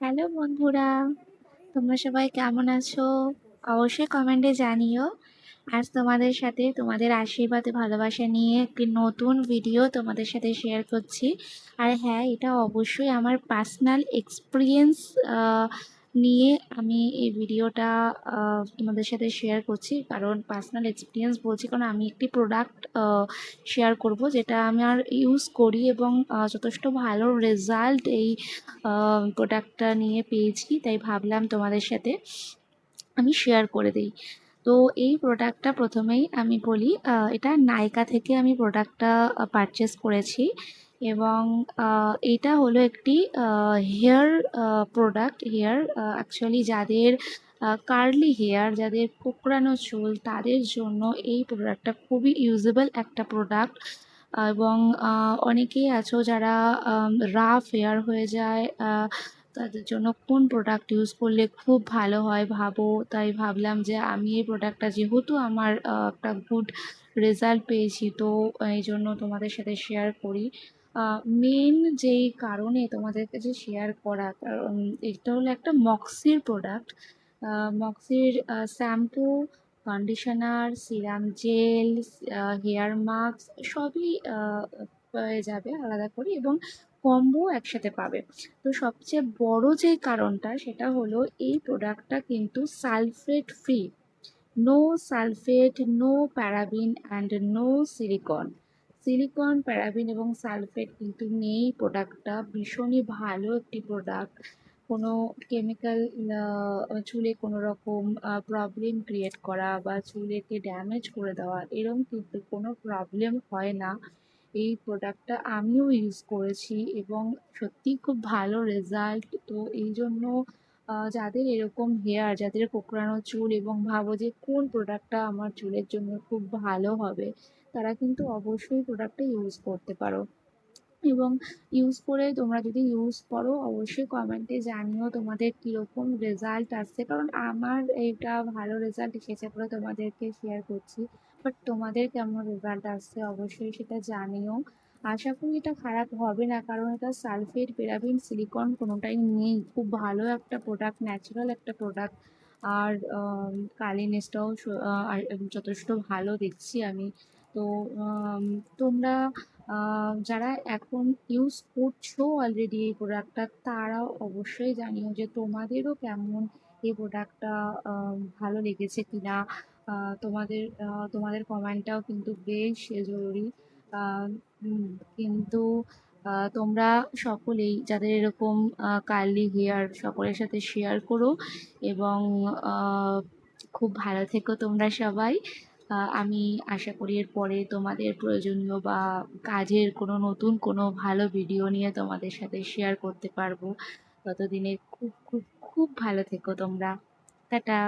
Hello বন্ধুরা, তোমরা সবাই কেমন আছো? অবশ্যই কমেন্টে জানিও। আজ তোমাদের সাথে তোমাদের আশীর্বাদে ভালোবাসা নিয়ে একটি নতুন ভিডিও তোমাদের সাথে শেয়ার করছি। আর হ্যাঁ, এটা অবশ্যই আমার পার্সোনাল এক্সপিরিয়েন্স নিয়ে আমি এই ভিডিওটা তোমাদের সাথে শেয়ার করছি। কারণ পার্সোনাল এক্সপিরিয়েন্স বলছি, কারণ আমি একটি প্রোডাক্ট শেয়ার করব যেটা আমার ইউজ করি এবং যথেষ্ট ভালো রেজাল্ট এই প্রোডাক্টটা নিয়ে পেয়েছি, তাই ভাবলাম তোমাদের সাথে আমি শেয়ার করে দিই। তো এই প্রোডাক্টটা প্রথমেই আমি বলি, এটা নাইকা থেকে আমি প্রোডাক্টটা পারচেস করেছি এবং এটা হলো একটি হেয়ার প্রোডাক্ট। হেয়ার অ্যাকচুয়ালি যাদের কার্লি হেয়ার, যাদের কোঁকড়ানো চুল, তাদের জন্য এই প্রোডাক্টটা খুবই ইউজেবল একটা প্রোডাক্ট। এবং অনেকেই আছো যারা রাফ হেয়ার হয়ে যায়, তাদের জন্য কোন প্রোডাক্ট ইউজ করলে খুব ভালো হয় ভাবো। তাই ভাবলাম যে আমি এই প্রোডাক্টটা, যেহেতু আমার একটা গুড রেজাল্ট পেয়েছি, তো এই জন্য তোমাদের সাথে শেয়ার করি। মেন যেই কারণে তোমাদের কাছে শেয়ার করা, কারণ এটা হলো একটা মক্সির প্রোডাক্ট। মক্সির shampoo, conditioner, serum gel, hair mask সবই পেয়ে যাবে আলাদা করে, এবং কম্বো একসাথে পাবে। তো সবচেয়ে বড় যে কারণটা সেটা হলো এই প্রোডাক্টটা কিন্তু sulphate free. No sulphate, no paraben and no silicone. Silicone, paraben এবং সালফেট কিন্তু নেই। প্রোডাক্টটা ভীষণই ভালো একটি প্রোডাক্ট। কোনো কেমিক্যাল চুলে কোনো রকম প্রবলেম ক্রিয়েট করা বা চুলেকে ড্যামেজ করে দেওয়া, এরকম কিন্তু কোনো প্রবলেম হয় না। এই প্রোডাক্টটা আমিও ইউজ করেছি এবং সত্যিই খুব ভালো রেজাল্ট। তো এই জন্য যাদের এরকম হেয়ার, যাদের কোঁকড়ানো চুল এবং ভাবো যে কোন প্রোডাক্টটা আমার চুলের জন্য খুব ভালো হবে, তারা কিন্তু অবশ্যই প্রোডাক্টটা ইউজ করতে পারো। এবং ইউজ করে তোমরা যদি ইউজ করো, অবশ্যই কমেন্টে জানিও তোমাদের কীরকম রেজাল্ট আসছে। কারণ আমার এটা ভালো রেজাল্ট এসেছে বলে তোমাদেরকে শেয়ার করছি, বাট তোমাদের কেমন রেজাল্ট আসছে অবশ্যই সেটা জানিও। আশা করি এটা খারাপ হবে না, কারণ এটা সালফেট, প্যারাবিন, সিলিকন কোনোটাই নেই। খুব ভালো একটা প্রোডাক্ট, ন্যাচারাল একটা প্রোডাক্ট। আর কালিনেসটাও যথেষ্ট ভালো দেখছি আমি। তো তোমরা যারা এখন ইউজ করছো অলরেডি এই প্রোডাক্টটা, তারাও অবশ্যই জানিও যে তোমাদেরও কেমন এই প্রোডাক্টটা ভালো লেগেছে কিনা। তোমাদের কমেন্টটাও কিন্তু বেশ জরুরি। আহ, উম, কিন্তু তোমরা সকলেই যাদের এরকম কার্লি হেয়ার, সকলের সাথে শেয়ার করো এবং আহ, খুব ভালো থেকো তোমরা সবাই। আমি আশা করি এরপরে তোমাদের প্রয়োজনীয় বা কাজের কোনো নতুন কোনো ভালো ভিডিও নিয়ে তোমাদের সাথে শেয়ার করতে পারবো। ততদিনে খুব খুব খুব ভালো থেকো তোমরা। টাটা।